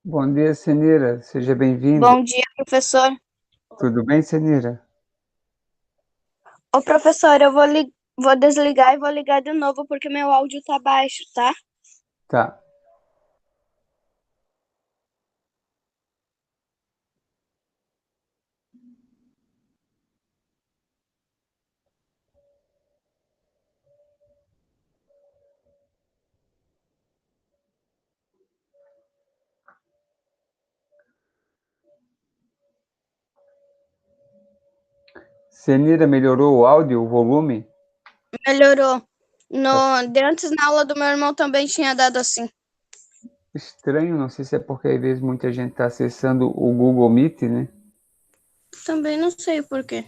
Bom dia, Senira. Seja bem-vinda. Bom dia, professor. Tudo bem, Senira? Ô, professor, vou desligar e vou ligar de novo porque meu áudio tá baixo, tá? Tá. Senira, melhorou o áudio, o volume? Melhorou. Tá De antes, na aula do meu irmão também tinha dado assim. estranho, não sei se é porque às vezes muita gente está acessando o Google Meet, né? Também não sei por quê.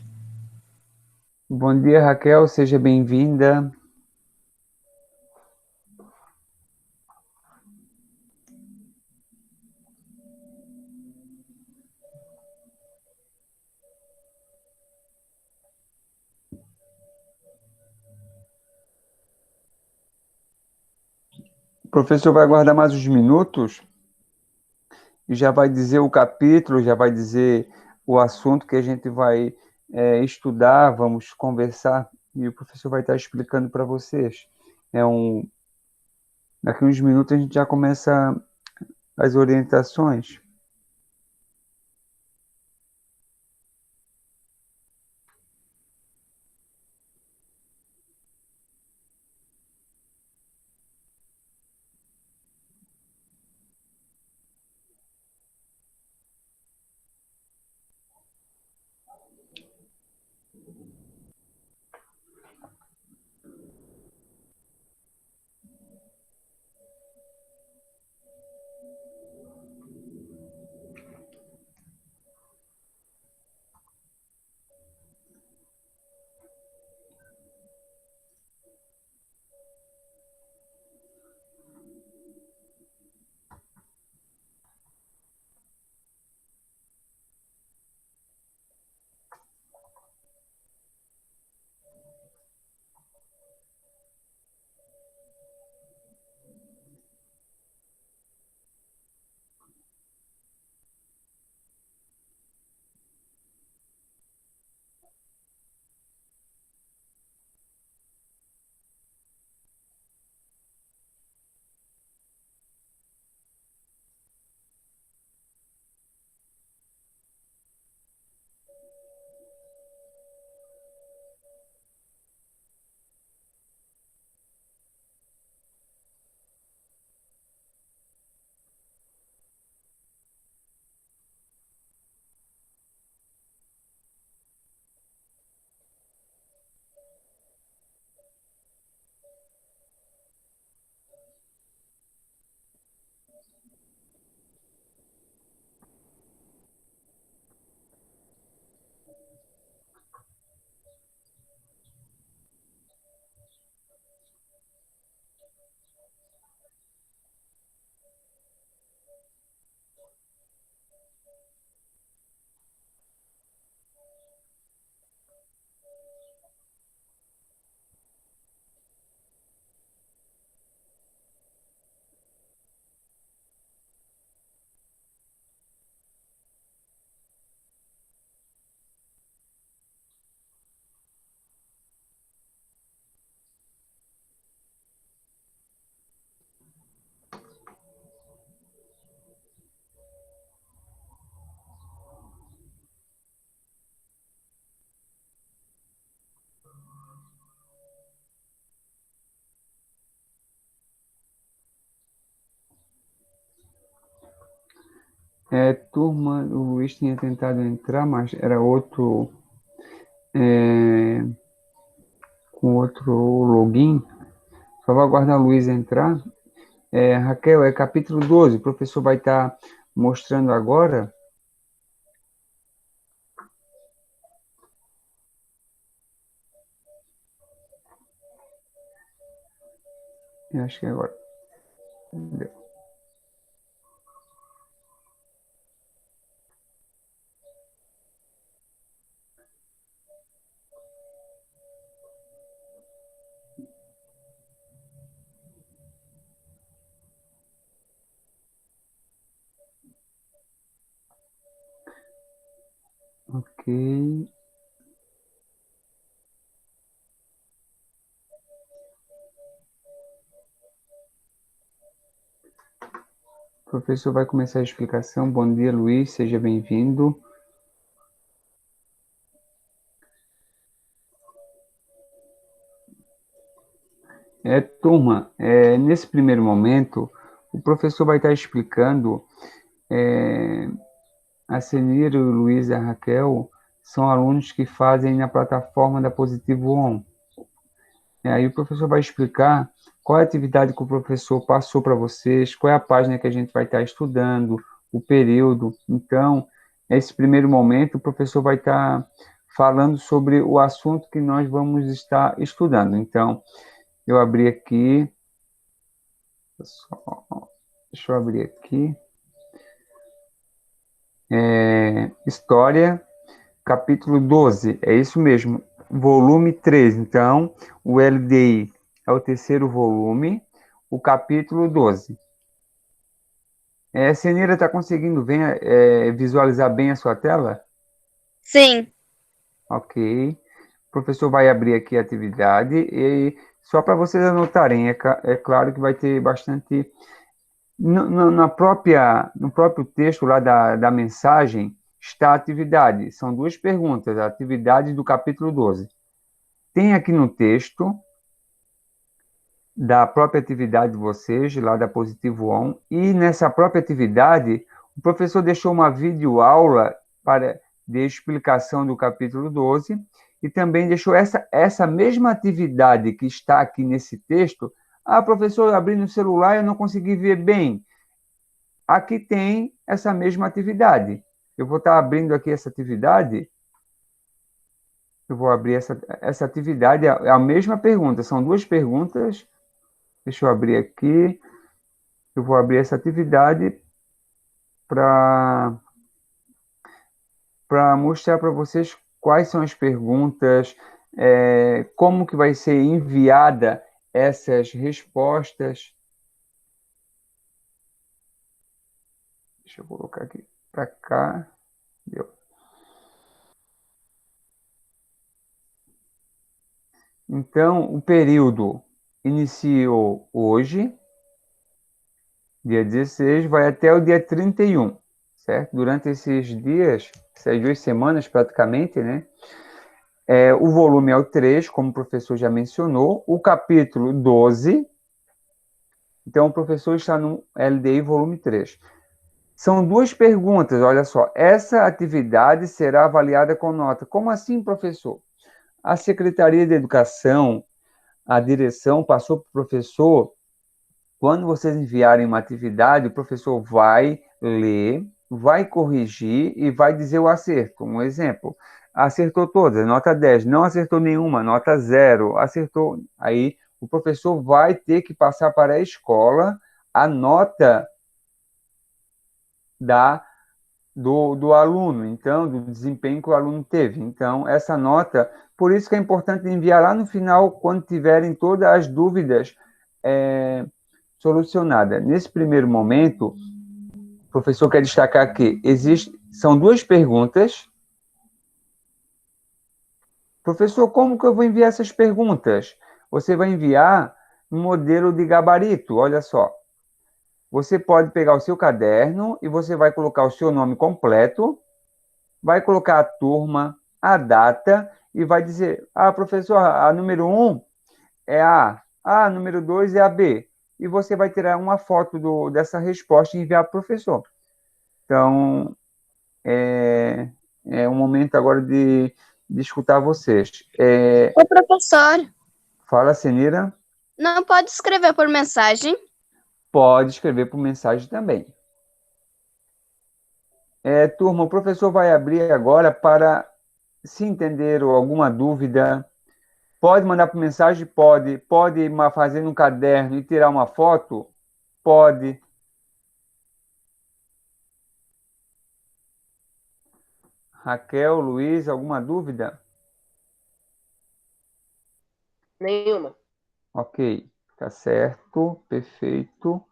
Bom dia, Raquel. Seja bem-vinda. O professor vai aguardar mais uns minutos e já vai dizer o capítulo, já vai dizer o assunto que a gente vai estudar, vamos conversar e o professor vai estar explicando para vocês. Daqui uns minutos a gente já começa as orientações. Turma, o Luiz tinha tentado entrar, mas era outro com outro login. Só vou aguardar a Luísa entrar. Raquel, é capítulo 12. O professor vai estar mostrando agora. Eu acho que é agora. Entendeu? Ok. O professor vai começar a explicação. Bom dia, Luiz. Seja bem-vindo. Turma, nesse primeiro momento, o professor vai estar explicando. A Senira, o Luiz e a Raquel são alunos que fazem na plataforma da Positivo On. Aí o professor vai explicar qual é a atividade que o professor passou para vocês, qual é a página que a gente vai estar estudando, o período. Então, nesse primeiro momento, o professor vai estar falando sobre o assunto que nós vamos estar estudando. Então, eu abri aqui. Deixa eu abrir aqui. História, capítulo 12. É isso mesmo. Volume 3. Então, o LDI é o terceiro volume, o capítulo 12. Senira, está conseguindo visualizar bem a sua tela? Sim. Ok. O professor vai abrir aqui a atividade e só para vocês anotarem, é claro que vai ter bastante... No próprio texto lá da mensagem está a atividade. São duas perguntas, a atividade do capítulo 12. Tem aqui no texto da própria atividade de vocês, lá da Positivo On, e nessa própria atividade, o professor deixou uma videoaula de explicação do capítulo 12 e também deixou essa mesma atividade que está aqui nesse texto. Professor, eu abri no celular e eu não consegui ver bem. Aqui tem essa mesma atividade. Eu vou estar abrindo aqui essa atividade. Eu vou abrir essa atividade, é a mesma pergunta, são duas perguntas. Deixa eu abrir aqui. Eu vou abrir essa atividade para mostrar para vocês quais são as perguntas, como que vai ser enviada essas respostas. Deixa eu colocar aqui para cá. Deu. Então, o período iniciou hoje, dia 16, vai até o dia 31, certo? Durante esses dias, essas 2 semanas praticamente, né? O volume é o 3, como o professor já mencionou, o capítulo 12, então o professor está no LDI volume 3. São duas perguntas, olha só, essa atividade será avaliada com nota. Como assim, professor? A Secretaria de Educação, a direção passou para o professor, quando vocês enviarem uma atividade, o professor vai ler, vai corrigir e vai dizer o acerto. Um exemplo, acertou todas, nota 10, não acertou nenhuma, nota 0, acertou. Aí o professor vai ter que passar para a escola a nota do aluno, então, do desempenho que o aluno teve. Então, essa nota, por isso que é importante enviar lá no final, quando tiverem todas as dúvidas solucionadas. Nesse primeiro momento, o professor quer destacar que são duas perguntas. Professor, como que eu vou enviar essas perguntas? Você vai enviar um modelo de gabarito, olha só. Você pode pegar o seu caderno e você vai colocar o seu nome completo, vai colocar a turma, a data e vai dizer, professor, a número 1 é a número 2 é a B. E você vai tirar uma foto dessa resposta e enviar para o professor. Então, é um momento agora de de escutar vocês. Ô, professor, Fala, Senira. não pode escrever por mensagem? Pode escrever por mensagem também. Turma, o professor vai abrir agora para, se entenderam alguma dúvida, pode mandar por mensagem? Pode. Pode fazer no caderno e tirar uma foto? Pode. Raquel, Luiz, alguma dúvida? Nenhuma. Ok, tá certo, perfeito.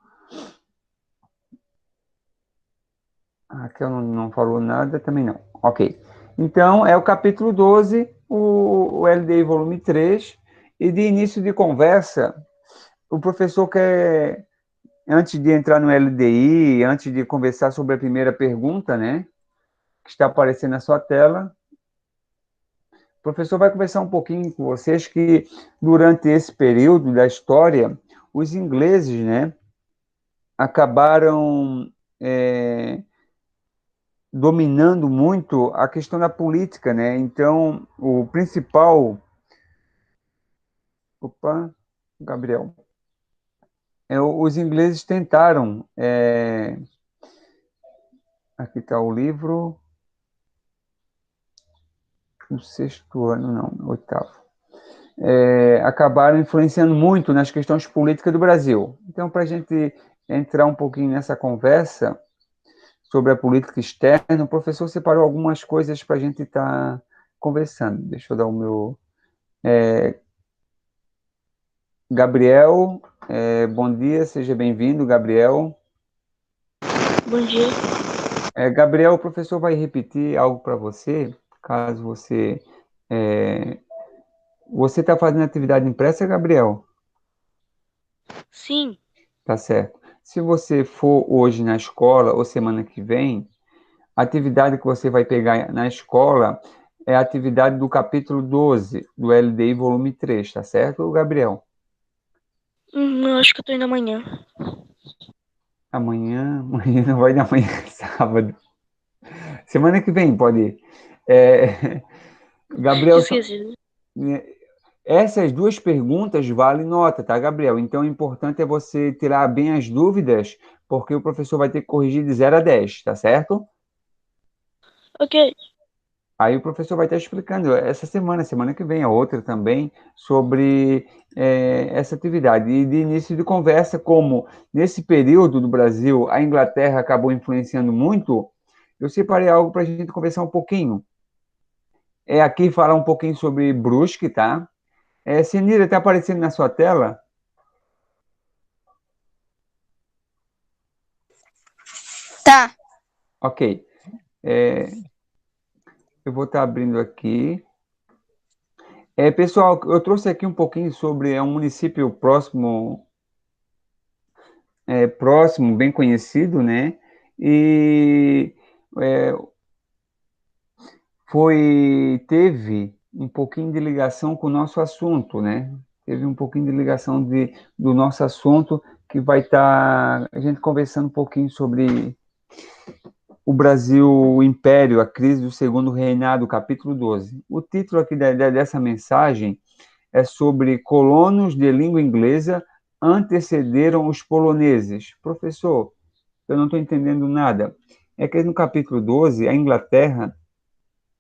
A Raquel não falou nada, também não. Ok. Então, é o capítulo 12, o LDI volume 3, e de início de conversa, o professor quer, antes de entrar no LDI, antes de conversar sobre a primeira pergunta, né, que está aparecendo na sua tela, o professor vai conversar um pouquinho com vocês que, durante esse período da história, os ingleses, né, acabaram dominando muito a questão da política, né? Então, o principal... Opa, Gabriel. Os ingleses tentaram... aqui está o livro... O sexto ano, não, oitavo. Acabaram influenciando muito nas questões políticas do Brasil. Então, para a gente entrar um pouquinho nessa conversa sobre a política externa, o professor separou algumas coisas para a gente estar conversando. Deixa eu dar o meu... Gabriel, bom dia, seja bem-vindo, Gabriel. Bom dia. Gabriel, o professor vai repetir algo para você, caso você... Você está fazendo atividade impressa, Gabriel? Sim. Tá certo. Se você for hoje na escola ou semana que vem, a atividade que você vai pegar na escola é a atividade do capítulo 12 do LDI volume 3, tá certo, Gabriel? Eu acho que eu tô indo amanhã. Amanhã não vai dar amanhã, sábado. Semana que vem pode ir. Gabriel, Esqueci. essas duas perguntas valem nota, tá, Gabriel? Então, o importante é você tirar bem as dúvidas, porque o professor vai ter que corrigir de 0 a 10, tá certo? Ok. Aí o professor vai estar explicando essa semana, semana que vem, a outra também, sobre essa atividade. E de início de conversa, como nesse período do Brasil a Inglaterra acabou influenciando muito, eu separei algo para a gente conversar um pouquinho. Aqui falar um pouquinho sobre Brusque, tá? Senira, está aparecendo na sua tela? Tá. Ok. Eu vou estar abrindo aqui. Pessoal, eu trouxe aqui um pouquinho sobre um município próximo, bem conhecido, né? E é, teve um pouquinho de ligação com o nosso assunto, né? Teve um pouquinho de ligação do nosso assunto, que vai estar a gente conversando um pouquinho sobre o Brasil, o Império, a crise do segundo reinado, capítulo 12. O título aqui dessa mensagem é sobre colonos de língua inglesa antecederam os poloneses. Professor, eu não estou entendendo nada. É que no capítulo 12, a Inglaterra,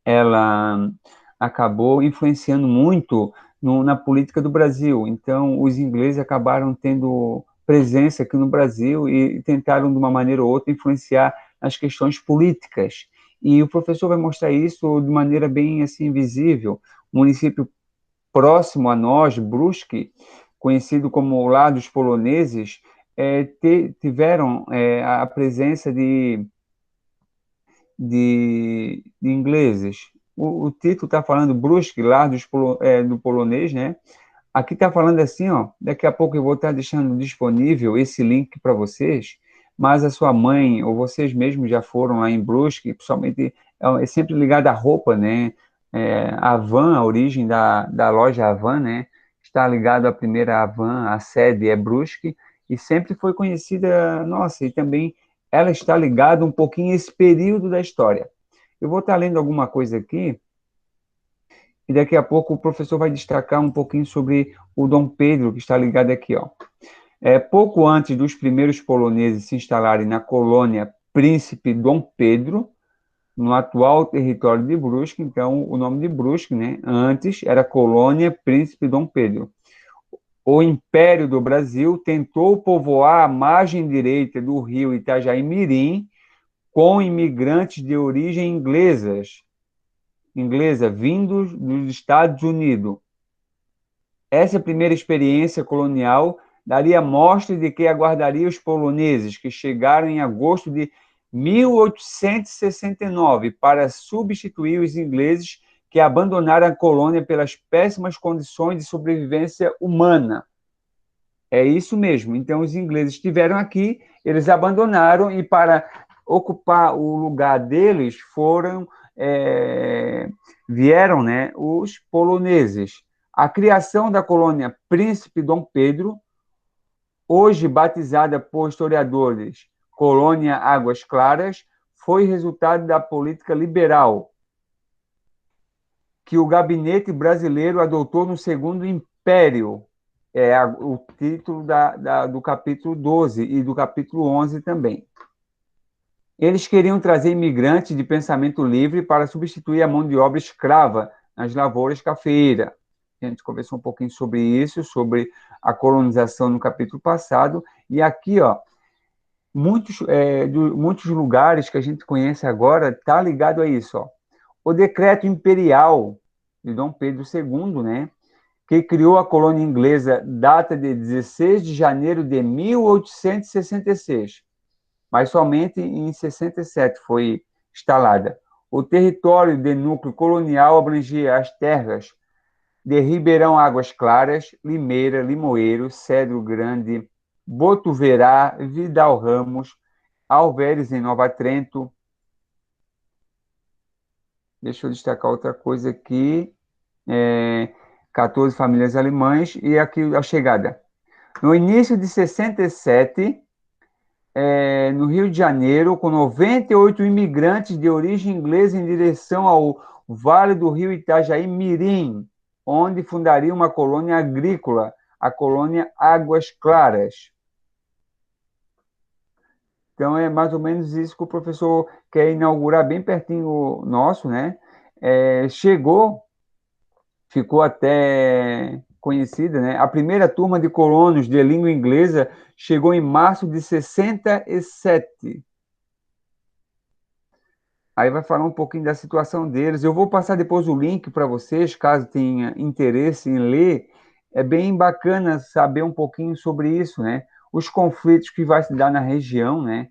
ela acabou influenciando muito na política do Brasil. Então, os ingleses acabaram tendo presença aqui no Brasil e tentaram, de uma maneira ou outra, influenciar as questões políticas. E o professor vai mostrar isso de maneira bem assim visível. O município próximo a nós, Brusque, conhecido como o Lar dos Poloneses, tiveram a presença de ingleses. O título está falando Brusque, Lar do Polonês, né? Aqui está falando assim, ó, daqui a pouco eu vou estar deixando disponível esse link para vocês, mas a sua mãe ou vocês mesmos já foram lá em Brusque, principalmente, é sempre ligado à roupa, né? A Havan, a origem da loja Havan, né? Está ligado à primeira Havan, a sede é Brusque, e sempre foi conhecida, nossa, e também ela está ligada um pouquinho a esse período da história. Eu vou estar lendo alguma coisa aqui, e daqui a pouco o professor vai destacar um pouquinho sobre o Dom Pedro, que está ligado aqui, ó. Pouco antes dos primeiros poloneses se instalarem na colônia Príncipe Dom Pedro, no atual território de Brusque, então o nome de Brusque, né, antes era Colônia Príncipe Dom Pedro. O Império do Brasil tentou povoar a margem direita do rio Itajaí-Mirim com imigrantes de origem inglesa, vindos dos Estados Unidos. Essa primeira experiência colonial daria mostra de que aguardaria os poloneses, que chegaram em agosto de 1869 para substituir os ingleses que abandonaram a colônia pelas péssimas condições de sobrevivência humana. É isso mesmo. Então, os ingleses estiveram aqui, eles abandonaram e para ocupar o lugar deles vieram, né, os poloneses. A criação da colônia Príncipe Dom Pedro, hoje batizada por historiadores Colônia Águas Claras, foi resultado da política liberal que o gabinete brasileiro adotou no Segundo Império, o título do capítulo 12 e do capítulo 11 também. Eles queriam trazer imigrantes de pensamento livre para substituir a mão de obra escrava nas lavouras cafeeiras. A gente conversou um pouquinho sobre isso, sobre a colonização no capítulo passado. E aqui, ó, muitos lugares que a gente conhece agora está ligado a isso. Ó. O decreto imperial de Dom Pedro II, né, que criou a colônia inglesa, data de 16 de janeiro de 1866, mas somente em 67 foi instalada. O território de núcleo colonial abrangia as terras de Ribeirão Águas Claras, Limeira, Limoeiro, Cedro Grande, Botuverá, Vidal Ramos, Alveres em Nova Trento. Deixa eu destacar outra coisa aqui. 14 famílias alemãs e aqui a chegada. No início de 67, no Rio de Janeiro, com 98 imigrantes de origem inglesa em direção ao Vale do Rio Itajaí-Mirim, onde fundaria uma colônia agrícola, a colônia Águas Claras. Então, é mais ou menos isso que o professor quer inaugurar bem pertinho nosso, né? Ficou até conhecida, né? A primeira turma de colonos de língua inglesa chegou em março de 67. Aí vai falar um pouquinho da situação deles. Eu vou passar depois o link para vocês, caso tenha interesse em ler. É bem bacana saber um pouquinho sobre isso, né? Os conflitos que vai se dar na região, né?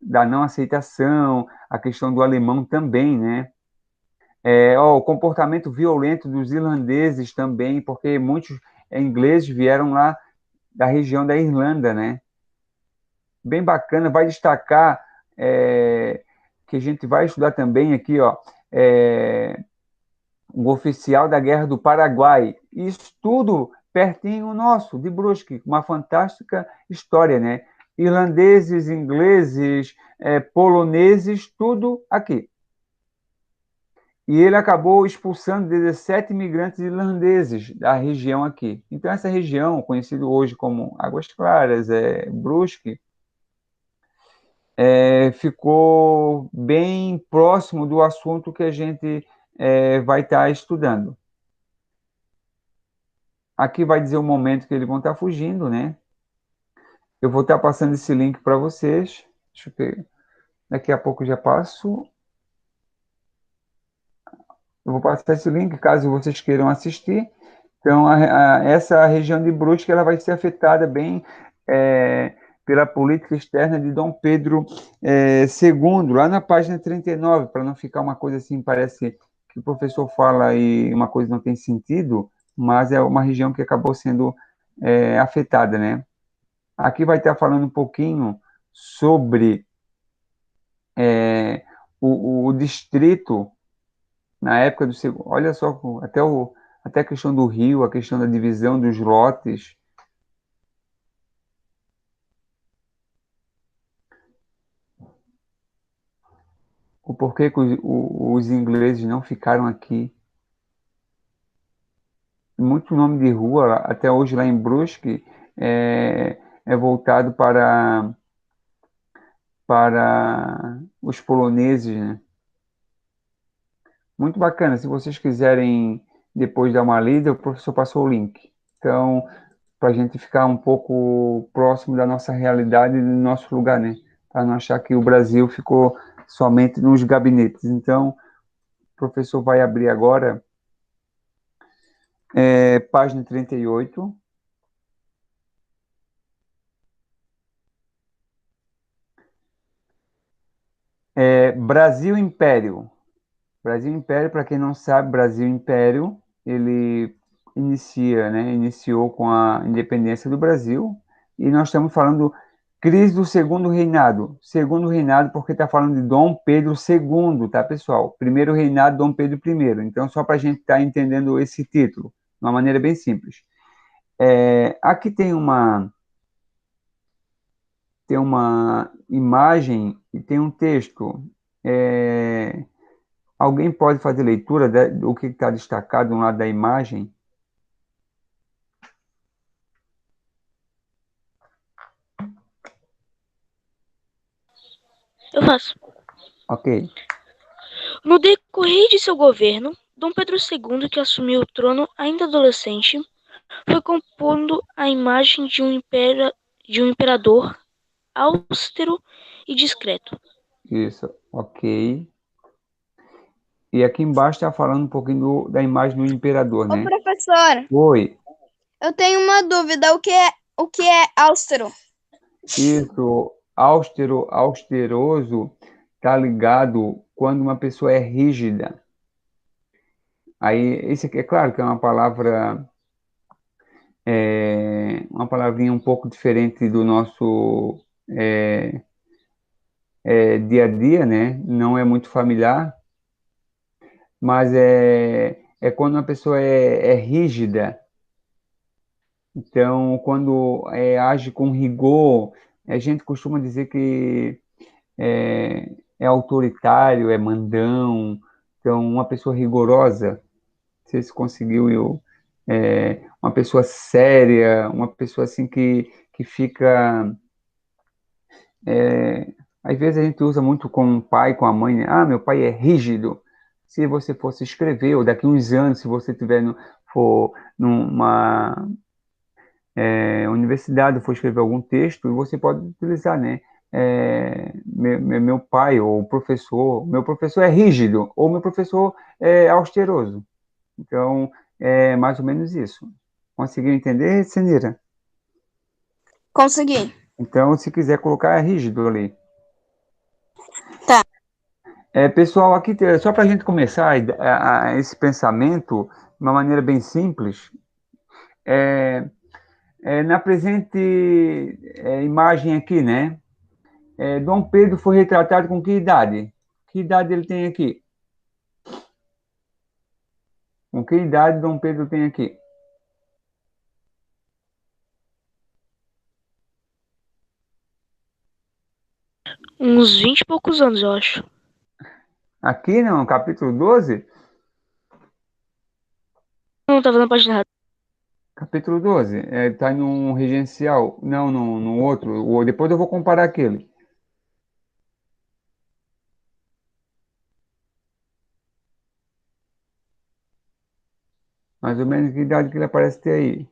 Da não aceitação, a questão do alemão também, né? O comportamento violento dos irlandeses também, porque muitos ingleses vieram lá da região da Irlanda, né? Bem bacana, vai destacar que a gente vai estudar também aqui, ó, um oficial da Guerra do Paraguai. Isso tudo pertinho nosso, de Brusque, uma fantástica história, né? Irlandeses, ingleses, poloneses, tudo aqui. E ele acabou expulsando 17 imigrantes irlandeses da região aqui. Então, essa região, conhecida hoje como Águas Claras, Brusque, ficou bem próximo do assunto que a gente vai estar estudando. Aqui vai dizer o momento que eles vão estar fugindo, né? Eu vou estar passando esse link para vocês. Deixa eu ver. Daqui a pouco eu já passo. Eu vou passar esse link, caso vocês queiram assistir. Então, essa região de Brusque ela vai ser afetada bem pela política externa de Dom Pedro II, lá na página 39, para não ficar uma coisa assim, parece que o professor fala e uma coisa não tem sentido, mas é uma região que acabou sendo afetada, né? Aqui vai estar falando um pouquinho sobre o distrito na época do segundo. Olha só, até a questão do rio, a questão da divisão dos lotes. O porquê que os ingleses não ficaram aqui. muito nome de rua, até hoje lá em Brusque, é voltado para os poloneses, né? Muito bacana. Se vocês quiserem depois dar uma lida, o professor passou o link. Então, para a gente ficar um pouco próximo da nossa realidade e do nosso lugar, né? Para não achar que o Brasil ficou somente nos gabinetes. Então, o professor vai abrir agora, página 38. Brasil Império. Brasil Império, para quem não sabe, Brasil Império, ele iniciou com a independência do Brasil, e nós estamos falando crise do segundo reinado porque está falando de Dom Pedro II, tá, pessoal? Primeiro reinado, Dom Pedro I. Então, só para a gente estar entendendo esse título, de uma maneira bem simples. Aqui tem uma imagem e tem um texto. Alguém pode fazer leitura do que está destacado no lado da imagem? Eu faço. Ok. No decorrer de seu governo, Dom Pedro II, que assumiu o trono ainda adolescente, foi compondo a imagem de um imperador austero e discreto. Isso, ok. E aqui embaixo está falando um pouquinho da imagem do imperador, Ô, né? professor, Oi, eu tenho uma dúvida. O que é austero? isso, austero, austeroso, está ligado quando uma pessoa é rígida. Aí, esse aqui, é claro que é uma palavra, uma palavrinha um pouco diferente do nosso dia a dia, né? Não é muito familiar, mas é quando uma pessoa é rígida. Então, quando age com rigor, a gente costuma dizer que é autoritário, é mandão. Então, uma pessoa rigorosa, não sei se conseguiu, uma pessoa séria, uma pessoa assim que fica. Às vezes a gente usa muito com o pai, com a mãe, né? Ah, meu pai é rígido. Se você fosse escrever, ou daqui uns anos, se você tiver for numa universidade, for escrever algum texto, você pode utilizar, né? Meu pai ou professor, meu professor é rígido, ou meu professor é austeroso. Então, é mais ou menos isso. Conseguiu entender, Senira? Consegui. Então, se quiser colocar, é rígido ali. Tá. Pessoal, aqui, só para a gente começar esse pensamento de uma maneira bem simples, na presente imagem aqui, né? Dom Pedro foi retratado com que idade? Que idade ele tem aqui? Com que idade Dom Pedro tem aqui? Uns 20 e poucos anos, eu acho. Aqui, não, capítulo 12? Não, tava na página errada. Capítulo 12. Está num regencial. Não, no outro. Depois eu vou comparar aquele. Mais ou menos que idade que ele aparece ter aí.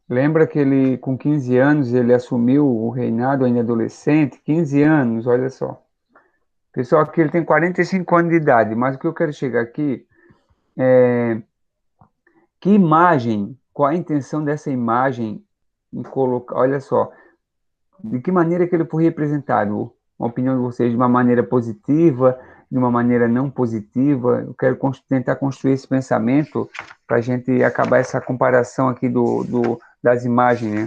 Lembra que ele, com 15 anos, ele assumiu o reinado ainda adolescente? 15 anos, olha só. Pessoal, aqui ele tem 45 anos de idade, mas o que eu quero chegar aqui, que imagem, qual a intenção dessa imagem em colocar, olha só, de que maneira que ele foi representado? Uma opinião de vocês, de uma maneira positiva, de uma maneira não positiva? Eu quero tentar construir esse pensamento para a gente acabar essa comparação aqui das imagens, né?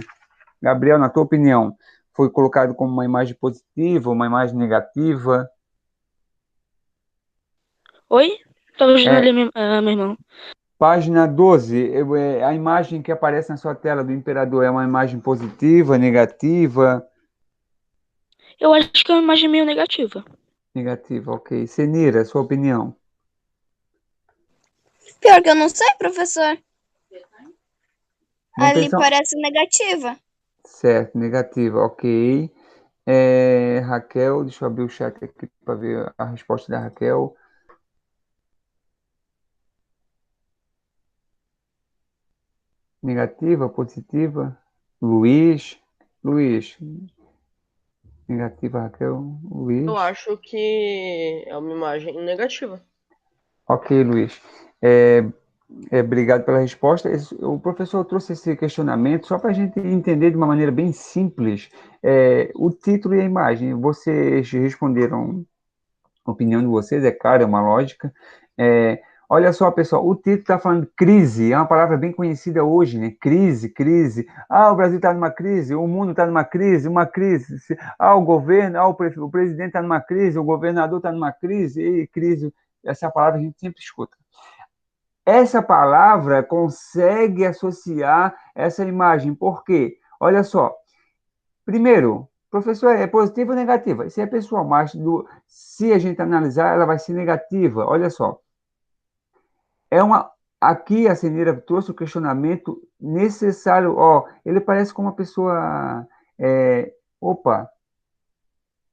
Gabriel, na tua opinião, foi colocado como uma imagem positiva, uma imagem negativa? Oi? Tava ajudando É, ali meu irmão. página 12, a imagem que aparece na sua tela do imperador é uma imagem positiva, negativa? Eu acho que é uma imagem meio negativa. Negativa, ok. Senira, sua opinião? Pior que eu não sei, professor. Vamos Ali pensar. parece negativa. Certo, negativa, ok. Raquel, deixa eu abrir o chat aqui para ver a resposta da Raquel. Negativa, positiva? Luiz, negativa, Raquel, Luiz. Eu acho que é uma imagem negativa. Ok, Luiz. Obrigado pela resposta. O professor trouxe esse questionamento só para a gente entender de uma maneira bem simples o título e a imagem. Vocês responderam a opinião de vocês, é claro, é uma lógica. Olha só, pessoal, o título está falando de crise, é uma palavra bem conhecida hoje, né? Crise, crise. O Brasil está numa crise, o mundo está numa crise, uma crise. O governo, o presidente está numa crise, o governador está numa crise, e crise. Essa palavra a gente sempre escuta. Essa palavra consegue associar essa imagem. Por quê? Olha só. Primeiro, professor, é positiva ou negativa? Isso é pessoal, mas se a gente analisar, ela vai ser negativa. Olha só. Aqui a Senira trouxe o questionamento necessário. Ele parece com uma pessoa. Opa,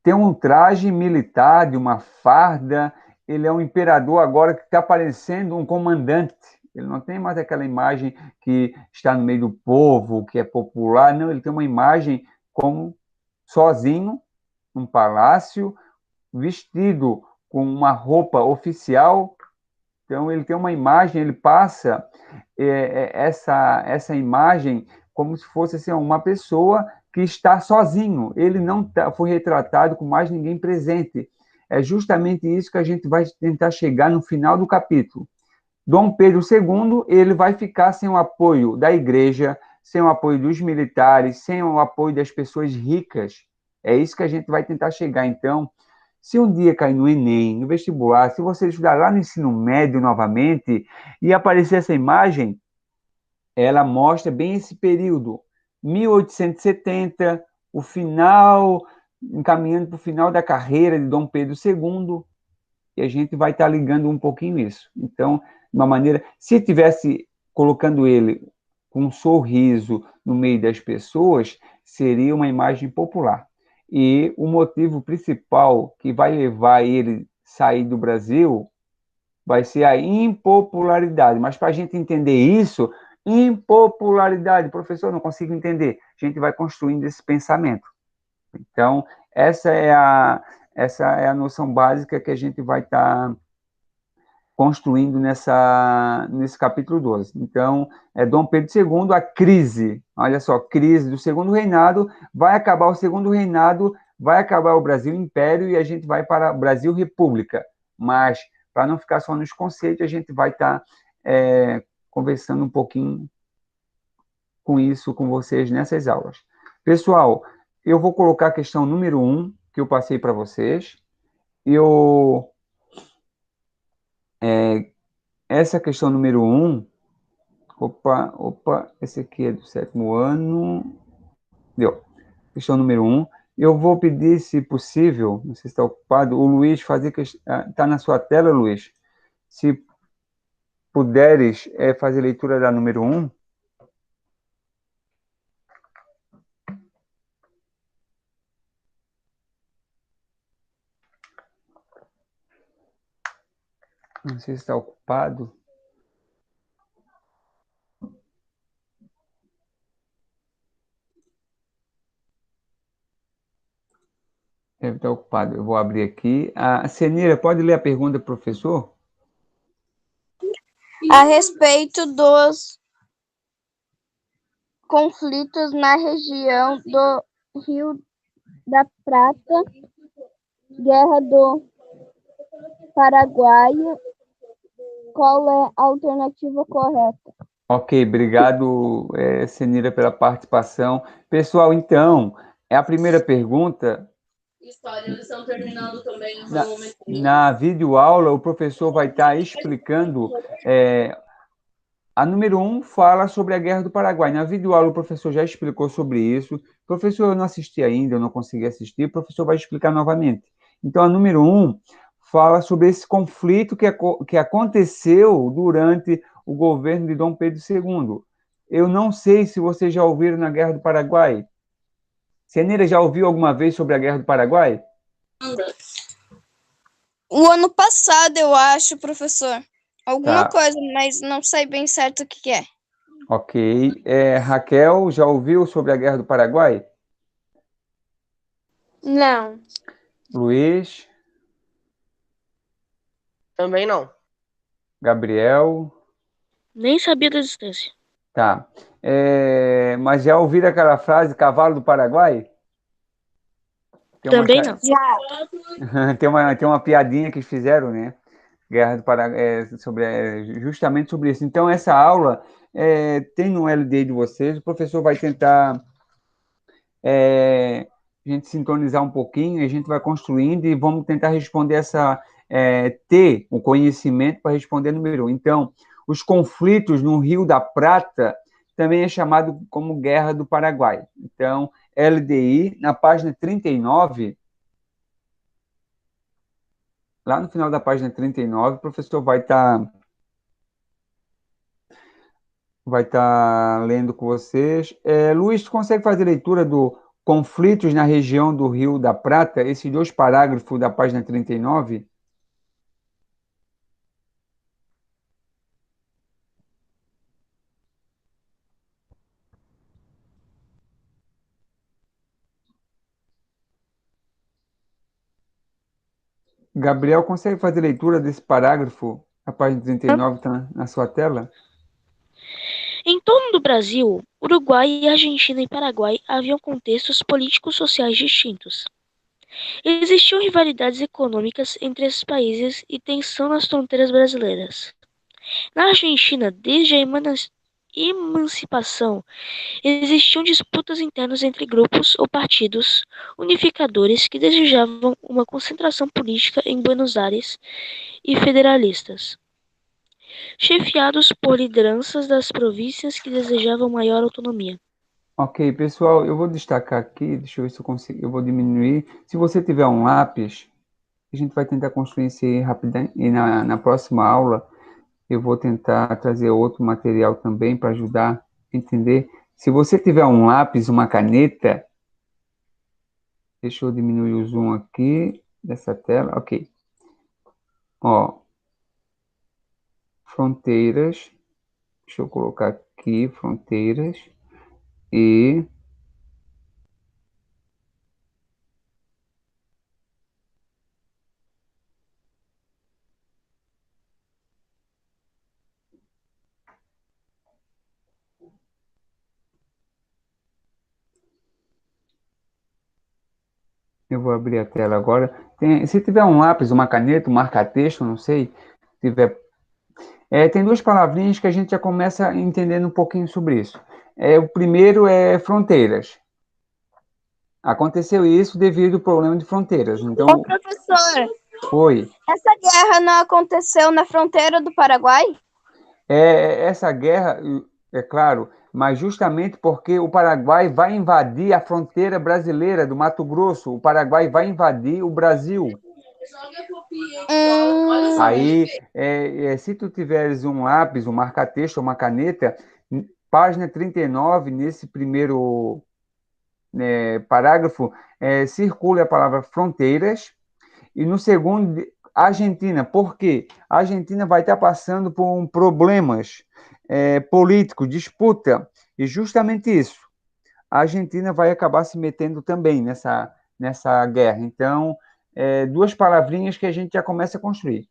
tem um traje militar, de uma farda. Ele é um imperador agora que está parecendo um comandante. Ele não tem mais aquela imagem que está no meio do povo, que é popular. Não, ele tem uma imagem como sozinho, num palácio, vestido com uma roupa oficial. Então, ele tem uma imagem, ele passa essa imagem como se fosse assim, uma pessoa que está sozinho. Ele não foi retratado com mais ninguém presente. É justamente isso que a gente vai tentar chegar no final do capítulo. Dom Pedro II, ele vai ficar sem o apoio da igreja, sem o apoio dos militares, sem o apoio das pessoas ricas. É isso que a gente vai tentar chegar. Então, se um dia cair no Enem, no vestibular, se você estudar lá no ensino médio novamente e aparecer essa imagem, ela mostra bem esse período, 1870, o final, encaminhando para o final da carreira de Dom Pedro II, e a gente vai estar ligando um pouquinho isso. Então, de uma maneira, se tivesse colocando ele com um sorriso no meio das pessoas, seria uma imagem popular. E o motivo principal que vai levar ele a sair do Brasil vai ser a impopularidade. Mas para a gente entender isso, impopularidade, professor, não consigo entender. A gente vai construindo esse pensamento. Então, essa é a noção básica que a gente vai estar construindo nesse capítulo 12. Então, Dom Pedro II, a crise, olha só, crise do segundo reinado, vai acabar o segundo reinado, vai acabar o Brasil Império e a gente vai para o Brasil República. Mas, para não ficar só nos conceitos, a gente vai estar conversando um pouquinho com isso, com vocês nessas aulas. Pessoal, eu vou colocar a questão número 1, que eu passei para vocês. Essa questão número 1, esse aqui é do 7º ano, deu. Questão número 1, eu vou pedir, se possível, não sei se está ocupado, o Luiz fazer, está na sua tela, Luiz, se puderes fazer leitura da número 1. Não sei se está ocupado. Deve estar ocupado. Eu vou abrir aqui. A Senira, pode ler a pergunta, professor? A respeito dos conflitos na região do Rio da Prata, Guerra do Paraguai, qual é a alternativa correta? Ok, obrigado, Senira, pela participação. Pessoal, então, a primeira pergunta. História, eles estão terminando também Na videoaula, o professor vai estar explicando A número 1 fala sobre a Guerra do Paraguai. Na videoaula o professor já explicou sobre isso. Professor, eu não assisti ainda, eu não consegui assistir, o professor vai explicar novamente. Então, a número 1 fala sobre esse conflito que aconteceu durante o governo de Dom Pedro II. Eu não sei se vocês já ouviram na Guerra do Paraguai. Cianeira, já ouviu alguma vez sobre a Guerra do Paraguai? O ano passado, eu acho, professor. Alguma Tá. coisa, mas não sei bem certo o que é. Ok. Raquel, já ouviu sobre a Guerra do Paraguai? Não. Luiz, Também não. Gabriel, Nem sabia da existência. tá. Mas já ouviram aquela frase, cavalo do Paraguai? Também não. Tem uma piadinha que eles fizeram, né? Guerra do Paraguai, justamente sobre isso. Então, essa aula tem no LD de vocês, o professor vai tentar a gente sintonizar um pouquinho, a gente vai construindo e vamos tentar responder ter o conhecimento para responder número 1. Então, os conflitos no Rio da Prata também é chamado como Guerra do Paraguai. Então, LDI, na página 39, lá no final da página 39, o professor vai tá lendo com vocês. Luiz, tu consegue fazer leitura do conflitos na região do Rio da Prata, esses 2 parágrafos da página 39? Gabriel, consegue fazer leitura desse parágrafo? A página 39 está na sua tela? Em torno do Brasil, Uruguai, Argentina e Paraguai haviam contextos políticos sociais distintos. Existiam rivalidades econômicas entre esses países e tensão nas fronteiras brasileiras. Na Argentina, desde a emancipação, existiam disputas internas entre grupos ou partidos unificadores que desejavam uma concentração política em Buenos Aires e federalistas, chefiados por lideranças das províncias que desejavam maior autonomia. Ok, pessoal, eu vou destacar aqui, deixa eu ver se eu consigo, eu vou diminuir. Se você tiver um lápis, a gente vai tentar construir isso aí rapidinho, e na próxima aula eu vou tentar trazer outro material também para ajudar a entender. Se você tiver um lápis, uma caneta, deixa eu diminuir o zoom aqui dessa tela, ok. Ó, fronteiras, deixa eu colocar aqui, fronteiras, e eu vou abrir a tela agora. Se tiver um lápis, uma caneta, um marca-texto, não sei, tiver. Tem 2 palavrinhas que a gente já começa entendendo um pouquinho sobre isso. O primeiro é fronteiras. Aconteceu isso devido ao problema de fronteiras. Ô, Então, professor, foi. essa guerra não aconteceu na fronteira do Paraguai? Essa guerra, é claro, mas justamente porque o Paraguai vai invadir a fronteira brasileira do Mato Grosso. O Paraguai vai invadir o Brasil. Aí, se tu tiveres um lápis, um marca-texto, uma caneta, página 39, nesse primeiro parágrafo, circula a palavra fronteiras, e no segundo, Argentina. Por quê? A Argentina vai estar passando por problemas políticos, disputa, e justamente isso. A Argentina vai acabar se metendo também nessa guerra. Então, 2 palavrinhas que a gente já começa a construir.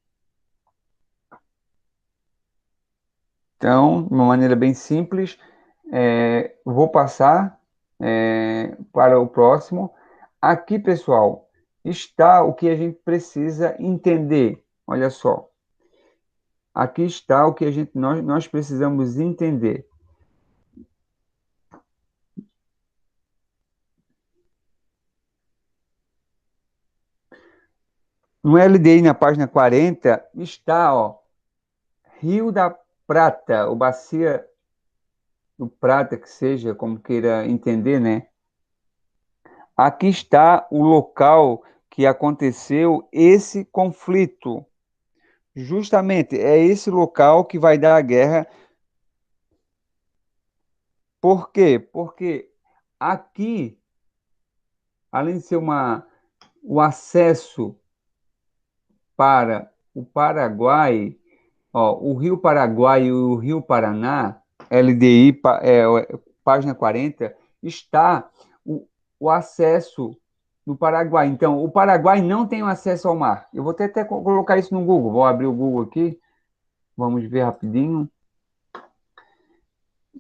Então, de uma maneira bem simples, vou passar para o próximo. Aqui, pessoal, está o que a gente precisa entender. Olha só. Aqui está o que nós precisamos entender. No LDI, na página 40, está, ó, Rio da Prata, ou Bacia do Prata, que seja, como queira entender, né? Aqui está o local que aconteceu esse conflito. Justamente, é esse local que vai dar a guerra. Por quê? Porque aqui, além de ser o acesso para o Paraguai, ó, o Rio Paraguai e o Rio Paraná, LDI, página 40, está o acesso do Paraguai. Então, o Paraguai não tem acesso ao mar. Eu vou até colocar isso no Google. Vou abrir o Google aqui. Vamos ver rapidinho.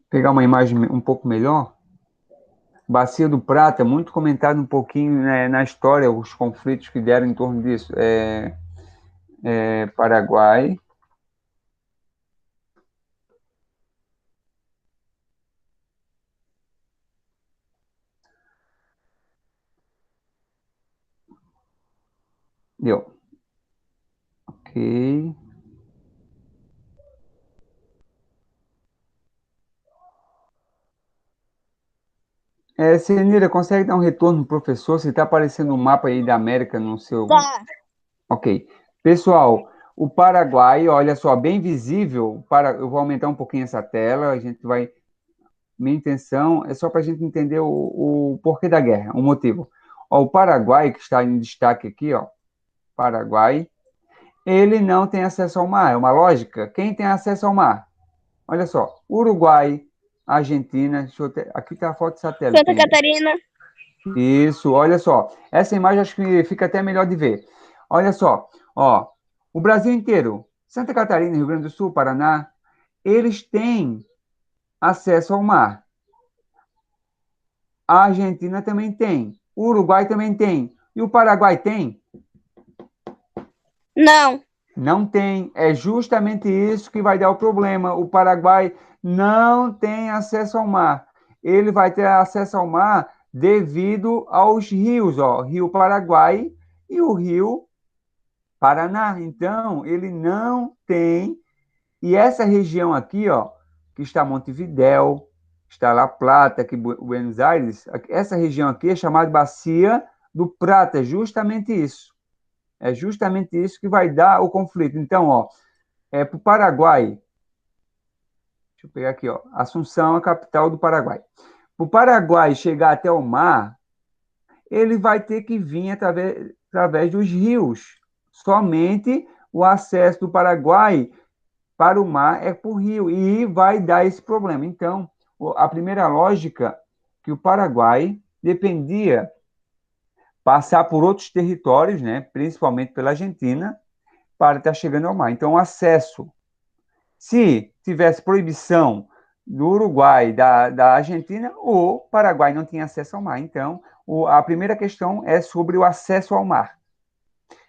Pegar uma imagem um pouco melhor. Bacia do Prata, muito comentado um pouquinho, né, na história, os conflitos que deram em torno disso. Paraguai. Deu. Ok. Senira, consegue dar um retorno pro professor? Se está aparecendo um mapa aí da América no seu. Tá. Ok. Pessoal, o Paraguai, olha só, bem visível. Eu vou aumentar um pouquinho essa tela. A gente vai. Minha intenção é só para a gente entender o porquê da guerra, o motivo. Ó, o Paraguai, que está em destaque aqui, ó, Paraguai, ele não tem acesso ao mar. É uma lógica. Quem tem acesso ao mar? Olha só, Uruguai, Argentina. Aqui está a foto de satélite Santa ainda. Catarina. Isso, olha só. Essa imagem acho que fica até melhor de ver. Olha só, ó, o Brasil inteiro, Santa Catarina, Rio Grande do Sul, Paraná, eles têm acesso ao mar. A Argentina também tem. O Uruguai também tem. E o Paraguai tem? Não. Não tem. É justamente isso que vai dar o problema. O Paraguai não tem acesso ao mar. Ele vai ter acesso ao mar devido aos rios, ó, Rio Paraguai e o Rio Paraná. Então, ele não tem. E essa região aqui, ó, que está Montevidéu, está La Plata, aqui Buenos Aires, essa região aqui é chamada Bacia do Prata, é justamente isso. É justamente isso que vai dar o conflito. Então, ó, para o Paraguai, deixa eu pegar aqui, ó, Assunção, a capital do Paraguai. Para o Paraguai chegar até o mar, ele vai ter que vir através dos rios. Somente o acesso do Paraguai para o mar é por rio, e vai dar esse problema. Então, a primeira lógica, que o Paraguai dependia passar por outros territórios, né, principalmente pela Argentina, para estar chegando ao mar. Então, o acesso, se tivesse proibição do Uruguai, da Argentina, o Paraguai não tinha acesso ao mar. Então, a primeira questão é sobre o acesso ao mar.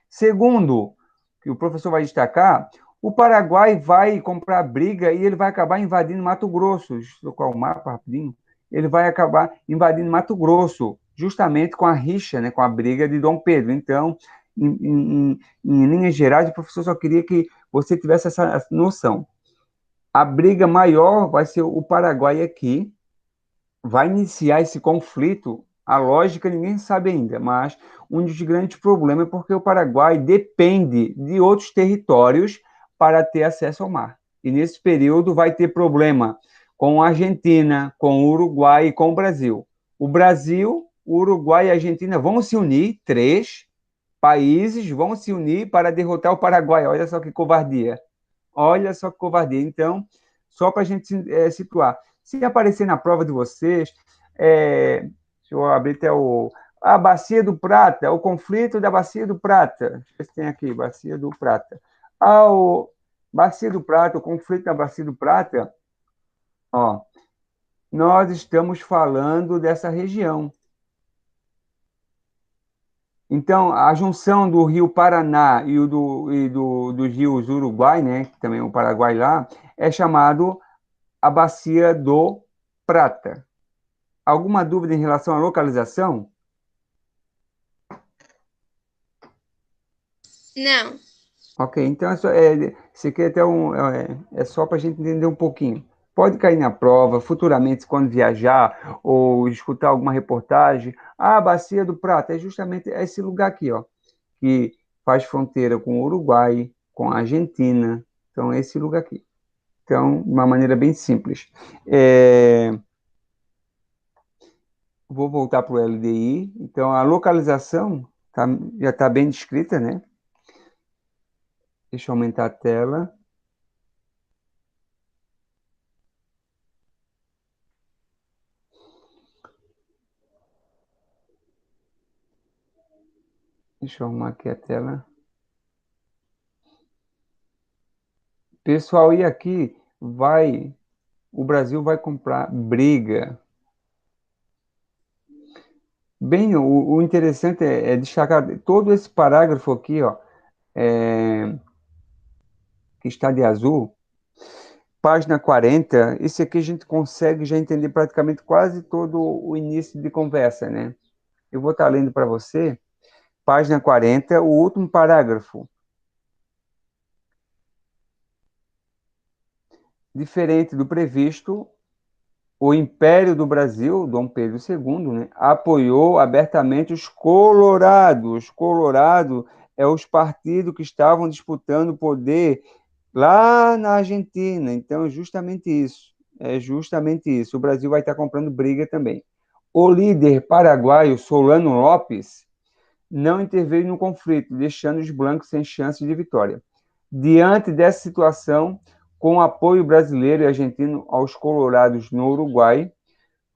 Segundo, que o professor vai destacar, o Paraguai vai comprar briga e ele vai acabar invadindo Mato Grosso. Deixa eu tocar o mapa rapidinho. Ele vai acabar invadindo Mato Grosso, justamente com a rixa, né, com a briga de Dom Pedro. Então, em linhas gerais, o professor só queria que você tivesse essa noção. A briga maior vai ser o Paraguai aqui, vai iniciar esse conflito. A lógica ninguém sabe ainda, mas um dos grandes problemas é porque o Paraguai depende de outros territórios para ter acesso ao mar. E nesse período vai ter problema com a Argentina, com o Uruguai e com o Brasil. O Brasil, o Uruguai e a Argentina vão se unir, 3 países vão se unir para derrotar o Paraguai. Olha só que covardia. Olha só que covardia. Então, só para a gente situar. Se aparecer na prova de vocês, deixa eu abrir até a Bacia do Prata, o conflito da Bacia do Prata. Deixa eu ver se tem aqui, Bacia do Prata. Bacia do Prata, o conflito da Bacia do Prata, ó, nós estamos falando dessa região. Então, a junção do Rio Paraná e dos rios Uruguai, né, que também é o Paraguai lá, é chamado a Bacia do Prata. Alguma dúvida em relação à localização? Não. Ok, então isso aqui é, até é só para a gente entender um pouquinho. Pode cair na prova, futuramente, quando viajar ou escutar alguma reportagem. A Bacia do Prata é justamente esse lugar aqui, ó, que faz fronteira com o Uruguai, com a Argentina. Então, é esse lugar aqui. Então, de uma maneira bem simples. Vou voltar para o LDI. Então, a localização já está bem descrita, né? Deixa eu aumentar a tela. Deixa eu arrumar aqui a tela. Pessoal, e aqui o Brasil vai comprar briga. Bem, o interessante é destacar todo esse parágrafo aqui, ó, que está de azul, página 40. Isso aqui a gente consegue já entender praticamente quase todo o início de conversa, né? Eu vou estar lendo para você, página 40, o último parágrafo. Diferente do previsto, o Império do Brasil, Dom Pedro II, né, apoiou abertamente os colorados. Colorado é os partidos que estavam disputando o poder lá na Argentina. Então, é justamente isso. É justamente isso. O Brasil vai estar comprando briga também. O líder paraguaio, Solano Lopes, não interveio no conflito, deixando os blancos sem chance de vitória. Diante dessa situação, com o apoio brasileiro e argentino aos colorados no Uruguai,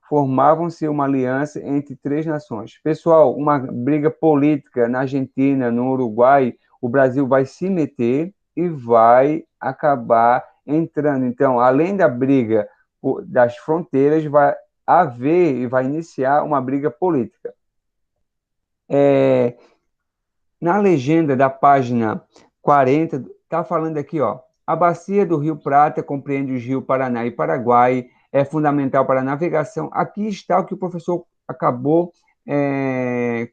formavam-se uma aliança entre três nações. Pessoal, uma briga política na Argentina, no Uruguai, o Brasil vai se meter e vai acabar entrando. Então, além da briga das fronteiras, vai haver e vai iniciar uma briga política. Na legenda da página 40, está falando aqui, ó, a bacia do Rio Prata compreende os rios Paraná e Paraguai, é fundamental para a navegação. Aqui está o que o professor acabou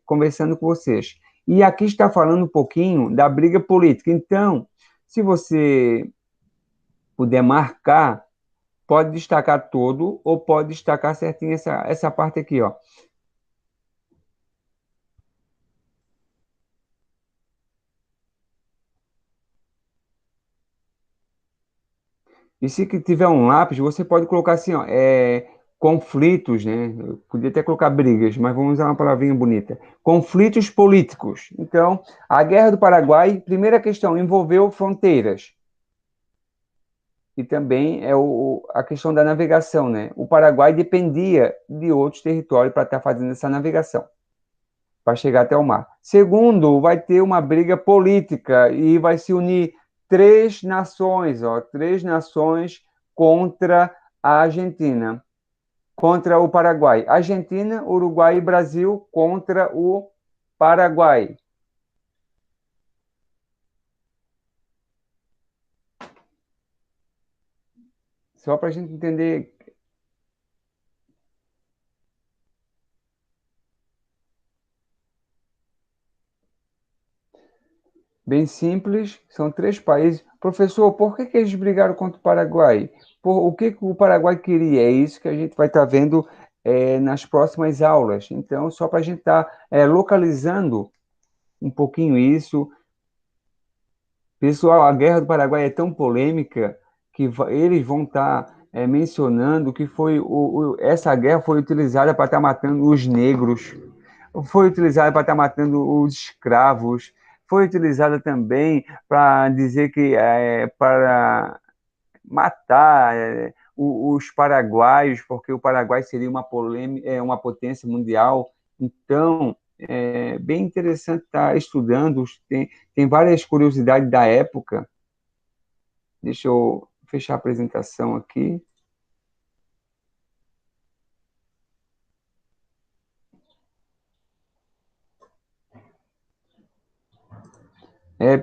conversando com vocês. E aqui está falando um pouquinho da briga política. Então, se você puder marcar, pode destacar todo ou pode destacar certinho essa parte aqui, ó. E se que tiver um lápis, você pode colocar assim, ó, conflitos, né? Eu podia até colocar brigas, mas vamos usar uma palavrinha bonita. Conflitos políticos. Então, a Guerra do Paraguai, primeira questão, envolveu fronteiras. E também a questão da navegação, né? O Paraguai dependia de outros territórios para estar fazendo essa navegação, para chegar até o mar. Segundo, vai ter uma briga política e vai se unir três nações, ó, três nações contra a Argentina, contra o Paraguai. Argentina, Uruguai e Brasil contra o Paraguai. Só para a gente entender. Bem simples, são três países. Professor, por que eles brigaram contra o Paraguai? O que o Paraguai queria? É isso que a gente vai estar vendo nas próximas aulas. Então, só para a gente estar localizando um pouquinho isso. Pessoal, a Guerra do Paraguai é tão polêmica que eles vão estar mencionando que essa guerra foi utilizada para estar matando os negros, foi utilizada para estar matando os escravos, foi utilizada também para dizer que para matar os paraguaios, porque o Paraguai seria uma potência mundial. Então, é bem interessante estar estudando, tem várias curiosidades da época. Deixa eu fechar a apresentação aqui.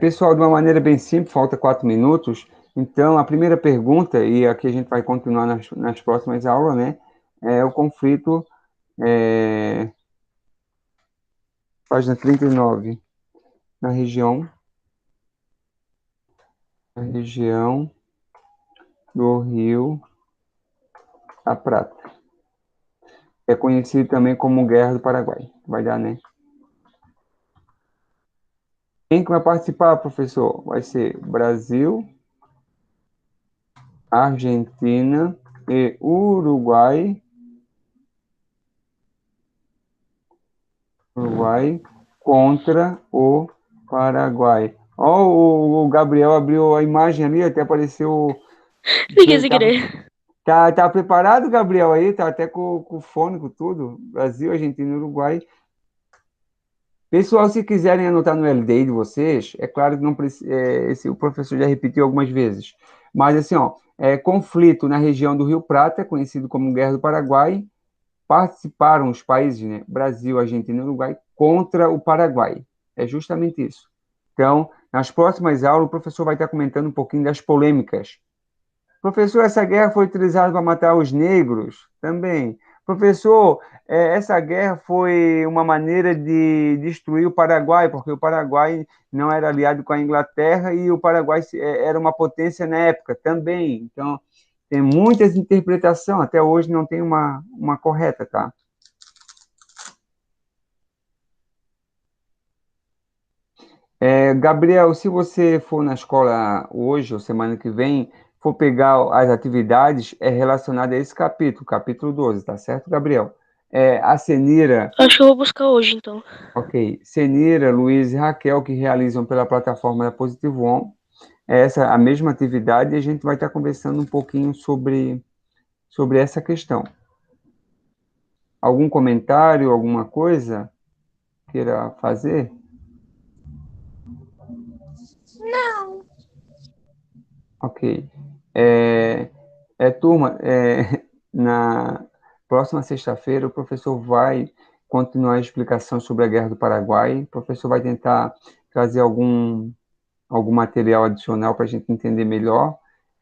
Pessoal, de uma maneira bem simples, falta 4 minutos. Então, a primeira pergunta, e aqui a gente vai continuar nas próximas aulas, né? É o conflito, página 39, na região A região do Rio da Prata. É conhecido também como Guerra do Paraguai. Vai dar, né? Quem que vai participar, professor? Vai ser Brasil, Argentina e Uruguai. Uruguai contra o Paraguai. Ó, o Gabriel abriu a imagem ali, até apareceu. Liguei sem querer. Tá preparado, Gabriel, aí? Tá até com o fone, com tudo? Brasil, Argentina e Uruguai. Pessoal, se quiserem anotar no LDI de vocês, é claro que não precisa, o professor já repetiu algumas vezes, mas assim, ó, conflito na região do Rio Prata, conhecido como Guerra do Paraguai, participaram os países, né, Brasil, Argentina e Uruguai, contra o Paraguai. É justamente isso. Então, nas próximas aulas, o professor vai estar comentando um pouquinho das polêmicas. Professor, essa guerra foi utilizada para matar os negros? Também. Professor, essa guerra foi uma maneira de destruir o Paraguai, porque o Paraguai não era aliado com a Inglaterra e o Paraguai era uma potência na época também. Então, tem muitas interpretações, até hoje não tem uma correta, tá? Gabriel, se você for na escola hoje ou semana que vem, for pegar as atividades relacionadas a esse capítulo, capítulo 12, tá certo, Gabriel? A Senira, Acho que eu vou buscar hoje, então. ok, Senira, Luiz e Raquel, que realizam pela plataforma da Positivo On, essa a mesma atividade e a gente vai estar conversando um pouquinho sobre essa questão. Algum comentário, alguma coisa queira fazer? Não. Ok. Turma, na próxima sexta-feira o professor vai continuar a explicação sobre a Guerra do Paraguai. O professor vai tentar trazer algum material adicional para a gente entender melhor.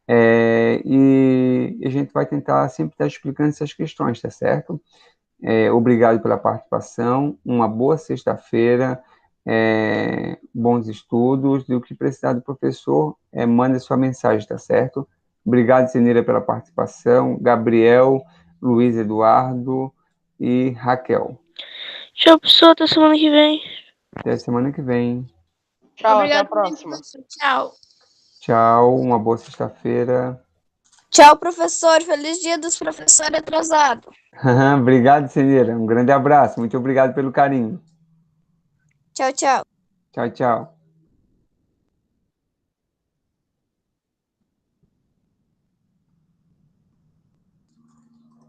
E a gente vai tentar sempre estar explicando essas questões, tá certo? Obrigado pela participação, uma boa sexta-feira, bons estudos, e o que precisar do professor, manda sua mensagem, tá certo? Obrigado, Senira, pela participação, Gabriel, Luiz Eduardo e Raquel. Tchau, pessoal. Até semana que vem. Até semana que vem. Tchau, até a Obrigada, próxima. professor. Tchau. Tchau, uma boa sexta-feira. Tchau, professor. Feliz dia dos professores atrasados. Obrigado, Senira. Um grande abraço. Muito obrigado pelo carinho. Tchau, tchau. Tchau, tchau.